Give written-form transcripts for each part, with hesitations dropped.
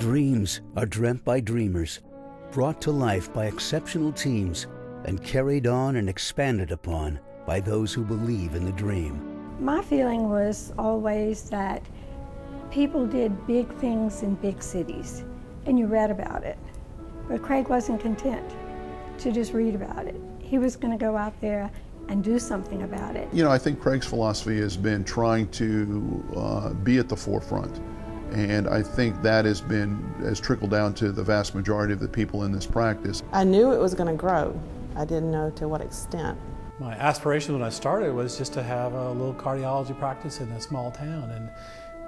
Dreams are dreamt by dreamers, brought to life by exceptional teams, and carried on and expanded upon by those who believe in the dream. My feeling was always that people did big things in big cities, and you read about it. But Craig wasn't content to just read about it. He was going to go out there and do something about it. You know, I think Craig's philosophy has been trying to be at the forefront. And I think that has trickled down to the vast majority of the people in this practice. I knew it was going to grow. I didn't know to what extent. My aspiration when I started was just to have a little cardiology practice in a small town, and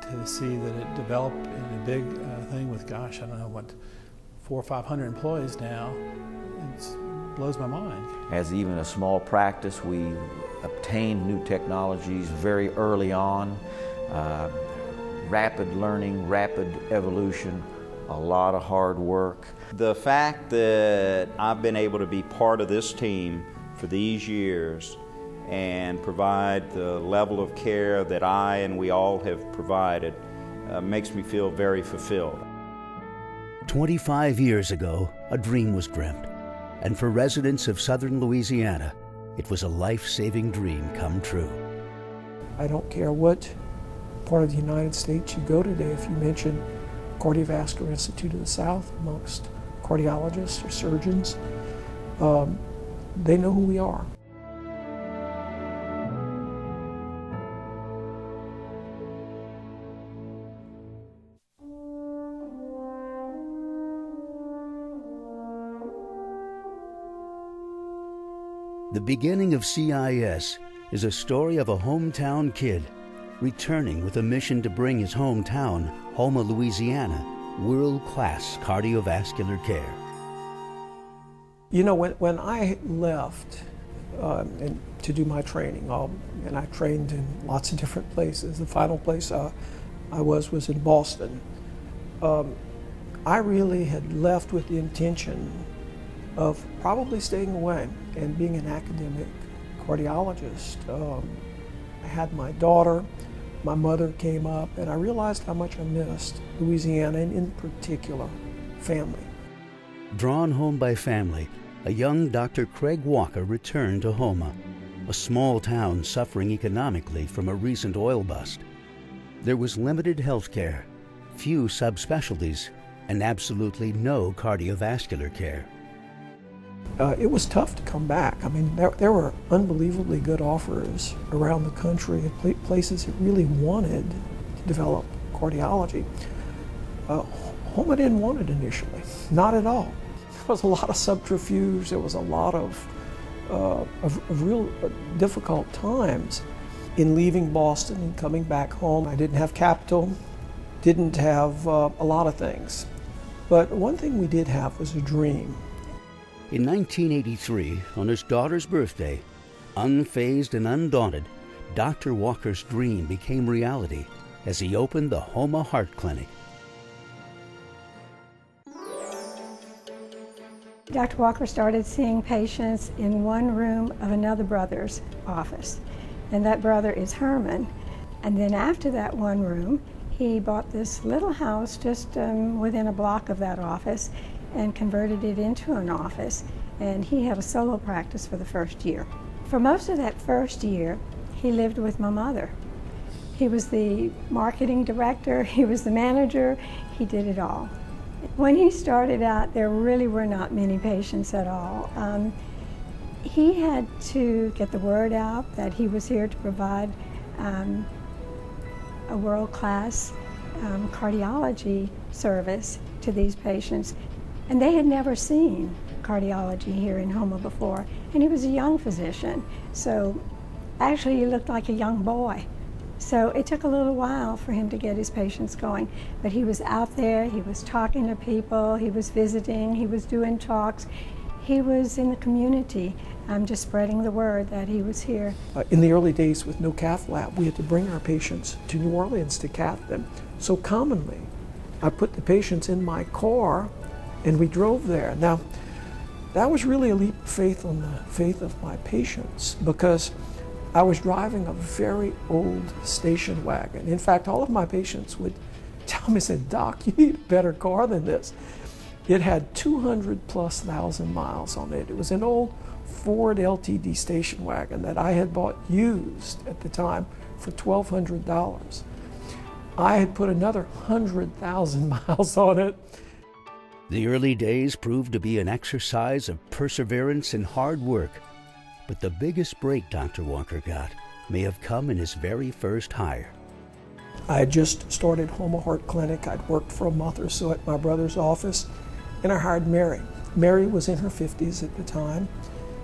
to see that it developed in a big thing with, gosh, I don't know what, 400 or 500 employees now. It blows my mind. As even a small practice, we obtained new technologies very early on. Rapid learning, rapid evolution, a lot of hard work. The fact that I've been able to be part of this team for these years and provide the level of care that I and we all have provided makes me feel very fulfilled. 25 years ago, a dream was dreamt, and for residents of southern Louisiana, it was a life-saving dream come true. I don't care what part of the United States you go today, if you mention Cardiovascular Institute of the South amongst cardiologists or surgeons, they know who we are. The beginning of CIS is a story of a hometown kid returning with a mission to bring his hometown, Houma, Louisiana, world-class cardiovascular care. You know, when I left to do my training, and I trained in lots of different places. The final place I was in Boston. I really had left with the intention of probably staying away and being an academic cardiologist. I had my daughter, my mother came up, and I realized how much I missed Louisiana, and in particular, family. Drawn home by family, a young Dr. Craig Walker returned to Houma, a small town suffering economically from a recent oil bust. There was limited health care, few subspecialties, and absolutely no cardiovascular care. It was tough to come back. I mean, there were unbelievably good offers around the country, places that really wanted to develop cardiology. Houma didn't want it initially, not at all. There was a lot of subterfuge. There was a lot of real difficult times in leaving Boston and coming back home. I didn't have capital, didn't have a lot of things. But one thing we did have was a dream. In 1983, on his daughter's birthday, unfazed and undaunted, Dr. Walker's dream became reality as he opened the Houma Heart Clinic. Dr. Walker started seeing patients in one room of another brother's office, and that brother is Herman. And then after that one room, he bought this little house just within a block of that office and converted it into an office, and he had a solo practice for the first year. For most of that first year, he lived with my mother. He was the marketing director, he was the manager, he did it all. When he started out, there really were not many patients at all. He had to get the word out that he was here to provide a world-class cardiology service to these patients. And they had never seen cardiology here in Houma before. And he was a young physician, so actually he looked like a young boy. So it took a little while for him to get his patients going. But he was out there, he was talking to people, he was visiting, he was doing talks. He was in the community, just spreading the word that he was here. In the early days with no cath lab, we had to bring our patients to New Orleans to cath them. So commonly, I put the patients in my car and we drove there. Now, that was really a leap of faith on the faith of my patients, because I was driving a very old station wagon. In fact, all of my patients would tell told me, said, "Doc, you need a better car than this." It had 200,000+ miles on it. It was an old Ford LTD station wagon that I had bought used at the time for $1,200. I had put another 100,000 miles on it. The early days proved to be an exercise of perseverance and hard work. But the biggest break Dr. Walker got may have come in his very first hire. I had just started Houma Heart Clinic. I'd worked for a month or so at my brother's office, and I hired Mary. Mary was in her 50s at the time.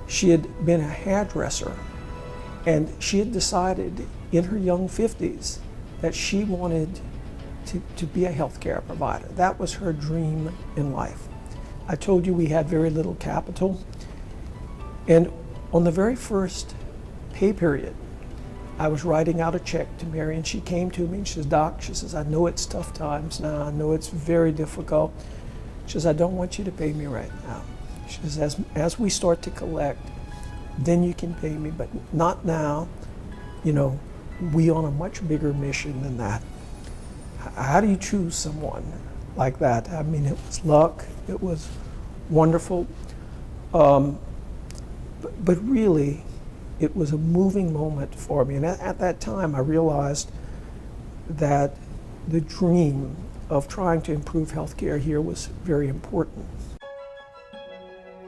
She had been a hairdresser, and she had decided in her young 50s that she wanted to be a healthcare provider. That was her dream in life. I told you we had very little capital, and on the very first pay period, I was writing out a check to Mary, and she came to me and she says, "Doc," she says, "I know it's tough times now. I know it's very difficult." She says, "I don't want you to pay me right now." She says, as we start to collect, then you can pay me, but not now. You know, we on a much bigger mission than that. How do you choose someone like that? I mean, it was luck. It was wonderful. But really, it was a moving moment for me. And at that time, I realized that the dream of trying to improve healthcare here was very important.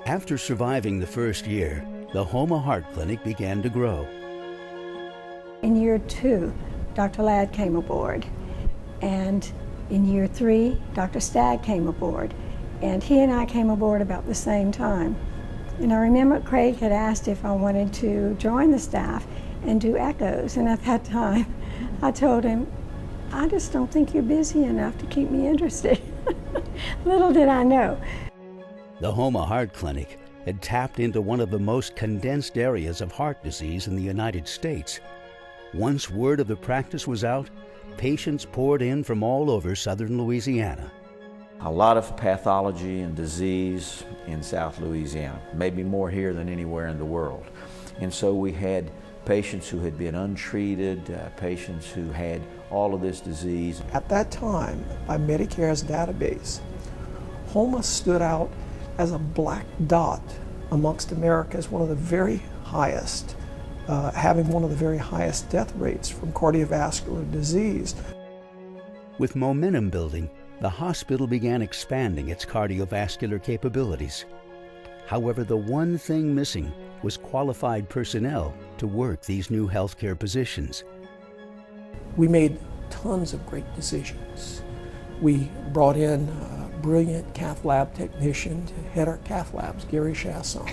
After surviving the first year, the Houma Heart Clinic began to grow. In year 2, Dr. Ladd came aboard. And in year 3, Dr. Stagg came aboard. And he and I came aboard about the same time. And I remember Craig had asked if I wanted to join the staff and do echoes. And at that time, I told him, "I just don't think you're busy enough to keep me interested." Little did I know. The Houma Heart Clinic had tapped into one of the most condensed areas of heart disease in the United States. Once word of the practice was out, patients poured in from all over southern Louisiana. A lot of pathology and disease in South Louisiana, maybe more here than anywhere in the world. And so we had patients who had been untreated, patients who had all of this disease. At that time, by Medicare's database, Houma stood out as a black dot amongst America as one of the very highest, having one of the very highest death rates from cardiovascular disease. With momentum building, the hospital began expanding its cardiovascular capabilities. However, the one thing missing was qualified personnel to work these new healthcare positions. We made tons of great decisions. We brought in a brilliant cath lab technician to head our cath labs, Gary Chasson.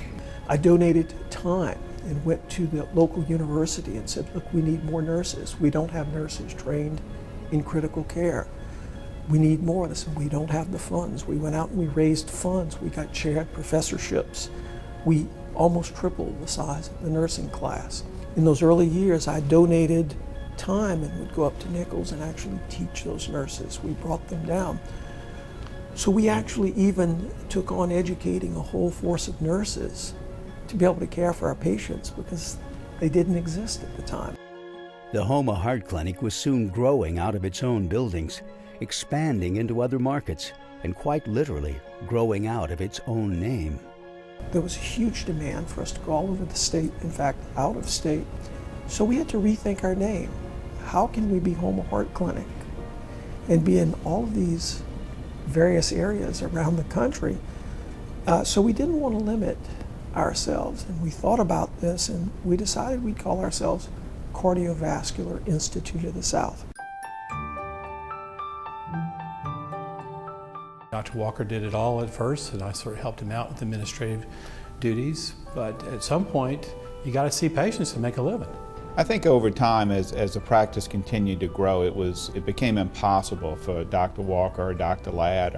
I donated time and went to the local university and said, "Look, we need more nurses. We don't have nurses trained in critical care. We need more." They said, "We don't have the funds." We went out and we raised funds. We got chaired professorships. We almost tripled the size of the nursing class. In those early years, I donated time and would go up to Nichols and actually teach those nurses. We brought them down. So we actually even took on educating a whole force of nurses to be able to care for our patients because they didn't exist at the time. The Houma Heart Clinic was soon growing out of its own buildings, expanding into other markets, and quite literally growing out of its own name. There was a huge demand for us to go all over the state, in fact, out of state. So we had to rethink our name. How can we be Houma Heart Clinic and be in all of these various areas around the country? So we didn't want to limit ourselves, and we thought about this, and we decided we'd call ourselves Cardiovascular Institute of the South. Dr. Walker did it all at first, and I sort of helped him out with administrative duties. But at some point, you got to see patients to make a living. I think over time, as the practice continued to grow, it became impossible for Dr. Walker or Dr. Ladd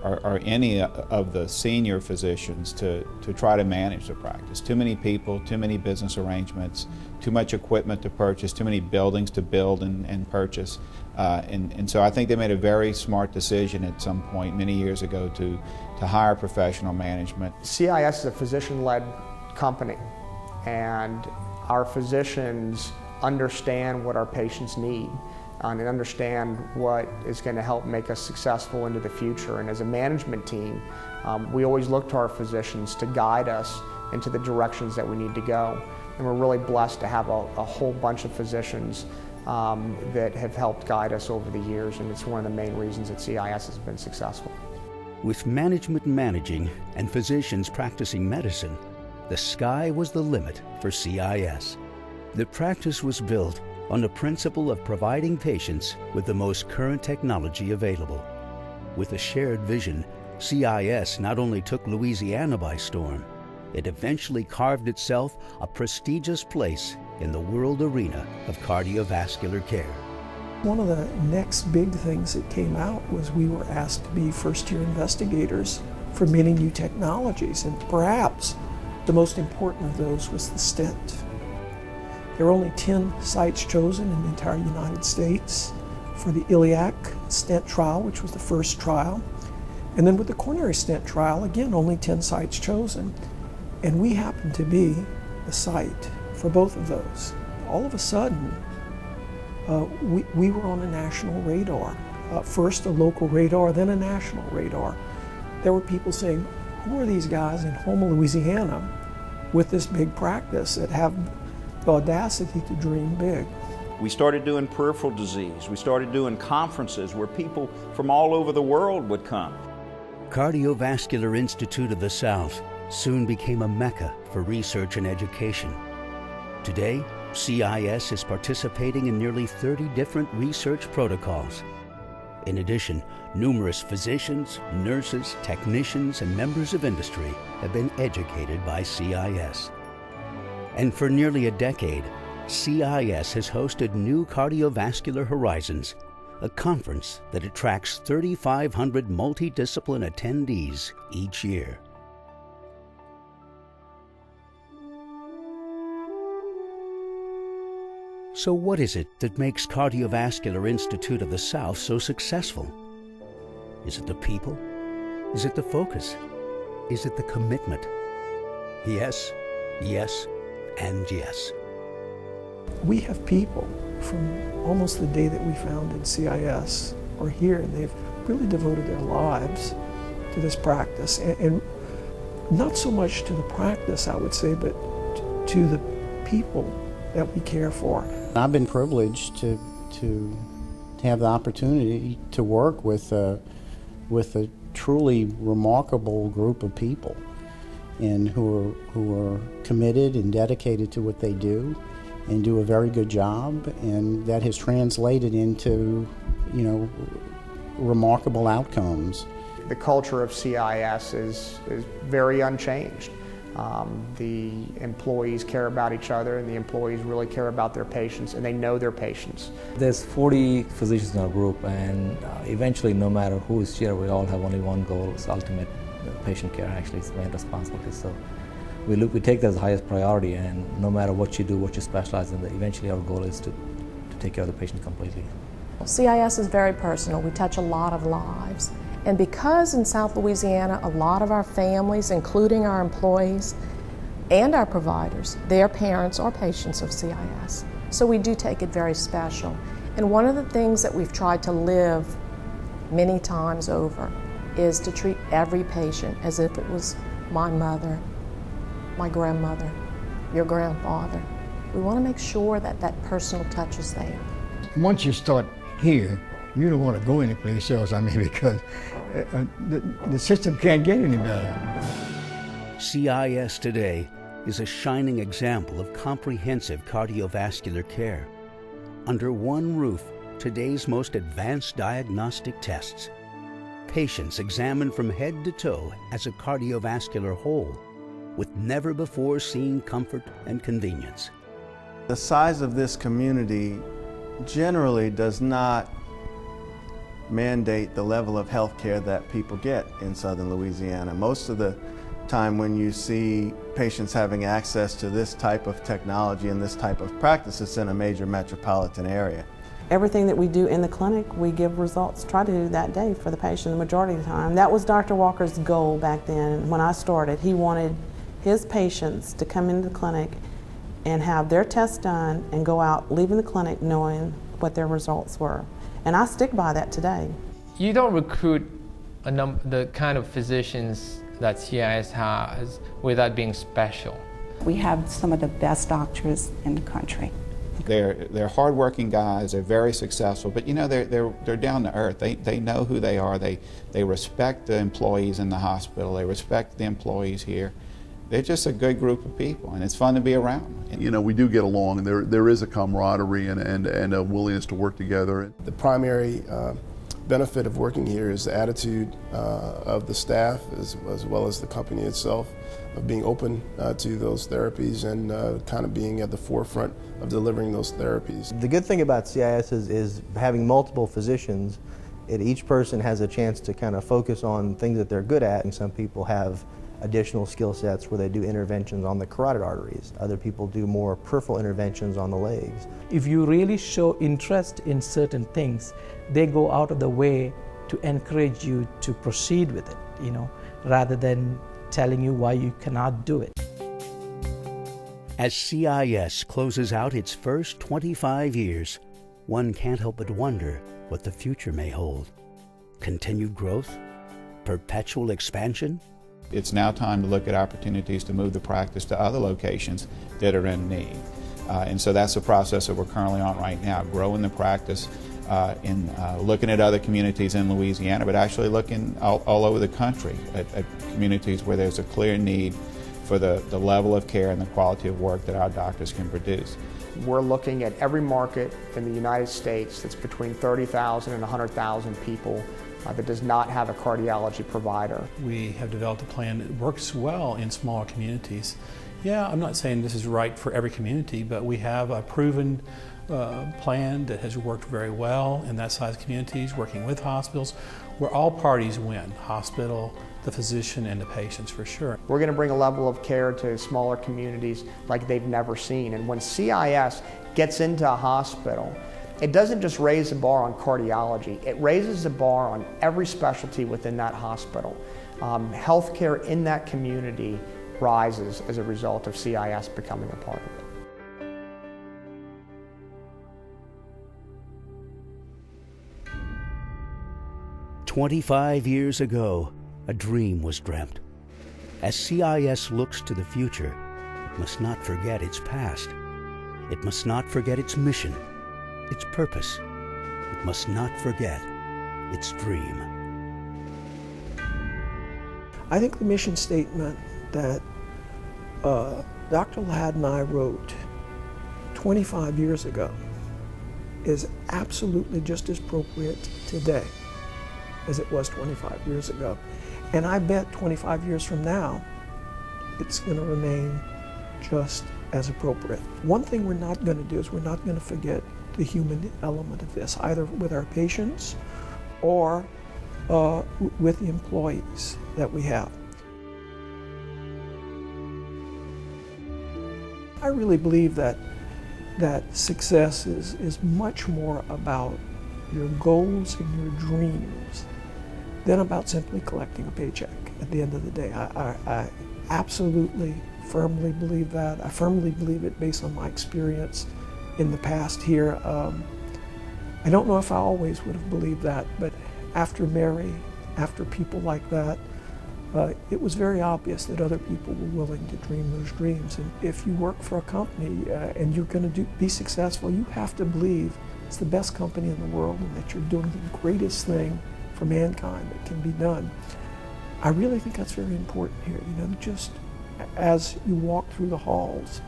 or any of the senior physicians to try to manage the practice. Too many people, too many business arrangements, too much equipment to purchase, too many buildings to build and purchase. And so I think they made a very smart decision at some point many years ago to hire professional management. CIS is a physician-led company, and our physicians understand what our patients need and understand what is going to help make us successful into the future. And as a management team, we always look to our physicians to guide us into the directions that we need to go. And we're really blessed to have a whole bunch of physicians that have helped guide us over the years, and it's one of the main reasons that CIS has been successful. With management managing and physicians practicing medicine, the sky was the limit for CIS. The practice was built on the principle of providing patients with the most current technology available. With a shared vision, CIS not only took Louisiana by storm, it eventually carved itself a prestigious place in the world arena of cardiovascular care. One of the next big things that came out was we were asked to be first-year investigators for many new technologies, and perhaps the most important of those was the stent. There were only 10 sites chosen in the entire United States for the iliac stent trial, which was the first trial. And then with the coronary stent trial, again, only 10 sites chosen. And we happened to be the site for both of those. All of a sudden, we were on a national radar. First a local radar, then a national radar. There were people saying, who are these guys in Houma, Louisiana with this big practice that have the audacity to dream big? We started doing peripheral disease. We started doing conferences where people from all over the world would come. Cardiovascular Institute of the South soon became a mecca for research and education. Today, CIS is participating in nearly 30 different research protocols. In addition, numerous physicians, nurses, technicians, and members of industry have been educated by CIS. And for nearly a decade, CIS has hosted New Cardiovascular Horizons, a conference that attracts 3,500 multidiscipline attendees each year. So what is it that makes Cardiovascular Institute of the South so successful? Is it the people? Is it the focus? Is it the commitment? Yes, yes, and yes. We have people from almost the day that we founded CIS are here, and they've really devoted their lives to this practice. And not so much to the practice, I would say, but to the people that we care for. I've been privileged to have the opportunity to work with a truly remarkable group of people, and who are committed and dedicated to what they do and do a very good job, and that has translated into, remarkable outcomes. The culture of CIS is very unchanged. The employees care about each other, and the employees really care about their patients, and they know their patients. There's 40 physicians in our group, and eventually, no matter who is here, we all have only one goal: it's ultimate patient care. Actually, it's main responsibility. So we take that as the highest priority, and no matter what you do, what you specialize in, eventually our goal is to take care of the patient completely. CIS is very personal. We touch a lot of lives. And because in South Louisiana, a lot of our families, including our employees and our providers, their parents are patients of CIS. So we do take it very special. And one of the things that we've tried to live many times over is to treat every patient as if it was my mother, my grandmother, your grandfather. We want to make sure that that personal touch is there. Once you start here, you don't want to go anyplace else, because the system can't get any better. CIS today is a shining example of comprehensive cardiovascular care. Under one roof, today's most advanced diagnostic tests. Patients examined from head to toe as a cardiovascular whole, with never-before-seen comfort and convenience. The size of this community generally does not mandate the level of health care that people get in southern Louisiana. Most of the time when you see patients having access to this type of technology and this type of practice, it's in a major metropolitan area. Everything that we do in the clinic, we give results, try to do that day for the patient the majority of the time. That was Dr. Walker's goal back then when I started. He wanted his patients to come into the clinic and have their tests done and go out leaving the clinic knowing what their results were. And I stick by that today. You don't recruit the kind of physicians that CIS has without being special. We have some of the best doctors in the country. They're hardworking guys. They're very successful, but you know they're down to earth. They know who they are. They respect the employees in the hospital. They respect the employees here. They're just a good group of people, and it's fun to be around. You know, we do get along. There is a camaraderie and a willingness to work together. The primary benefit of working here is the attitude of the staff as well as the company itself, of being open to those therapies and kind of being at the forefront of delivering those therapies. The good thing about CIS is having multiple physicians. Each person has a chance to kind of focus on things that they're good at, and some people have additional skill sets where they do interventions on the carotid arteries. Other people do more peripheral interventions on the legs. If you really show interest in certain things, they go out of the way to encourage you to proceed with it, you know, rather than telling you why you cannot do it. As CIS closes out its first 25 years, one can't help but wonder what the future may hold. Continued growth? Perpetual expansion? It's now time to look at opportunities to move the practice to other locations that are in need. And so that's the process that we're currently on right now, growing the practice in looking at other communities in Louisiana, but actually looking all over the country at communities where there's a clear need for the level of care and the quality of work that our doctors can produce. We're looking at every market in the United States that's between 30,000 and 100,000 people that does not have a cardiology provider. We have developed a plan that works well in smaller communities. Yeah, I'm not saying this is right for every community, but we have a proven plan that has worked very well in that size communities, working with hospitals, where all parties win, hospital, the physician, and the patients for sure. We're going to bring a level of care to smaller communities like they've never seen. And when CIS gets into a hospital, it doesn't just raise the bar on cardiology, it raises the bar on every specialty within that hospital. Healthcare in that community rises as a result of CIS becoming a part of it. 25 years ago, a dream was dreamt. As CIS looks to the future, it must not forget its past. It must not forget its mission, its purpose. It must not forget its dream. I think the mission statement that Dr. Ladd and I wrote 25 years ago is absolutely just as appropriate today as it was 25 years ago. And I bet 25 years from now, it's going to remain just as appropriate. One thing we're not going to do is we're not going to forget the human element of this, either with our patients or with the employees that we have. I really believe that success is much more about your goals and your dreams than about simply collecting a paycheck at the end of the day. I absolutely firmly believe that. I firmly believe it based on my experience in the past here. I don't know if I always would have believed that, but after Mary, after people like that, it was very obvious that other people were willing to dream those dreams. And if you work for a company and you're going to be successful, you have to believe it's the best company in the world and that you're doing the greatest thing for mankind that can be done. I really think that's very important here. You know, just as you walk through the halls,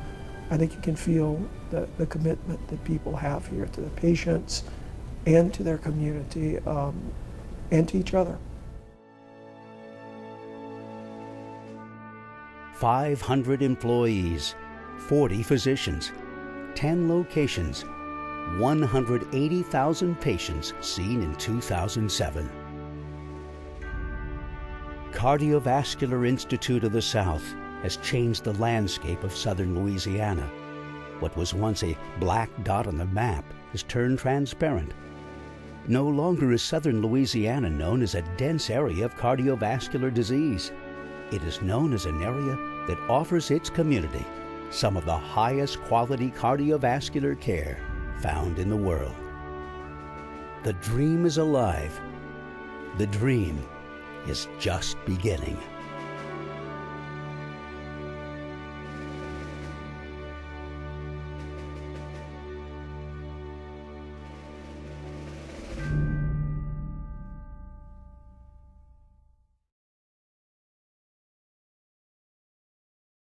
I think you can feel the commitment that people have here to the patients and to their community and to each other. 500 employees, 40 physicians, 10 locations, 180,000 patients seen in 2007. Cardiovascular Institute of the South has changed the landscape of southern Louisiana. What was once a black dot on the map has turned transparent. No longer is southern Louisiana known as a dense area of cardiovascular disease. It is known as an area that offers its community some of the highest quality cardiovascular care found in the world. The dream is alive. The dream is just beginning.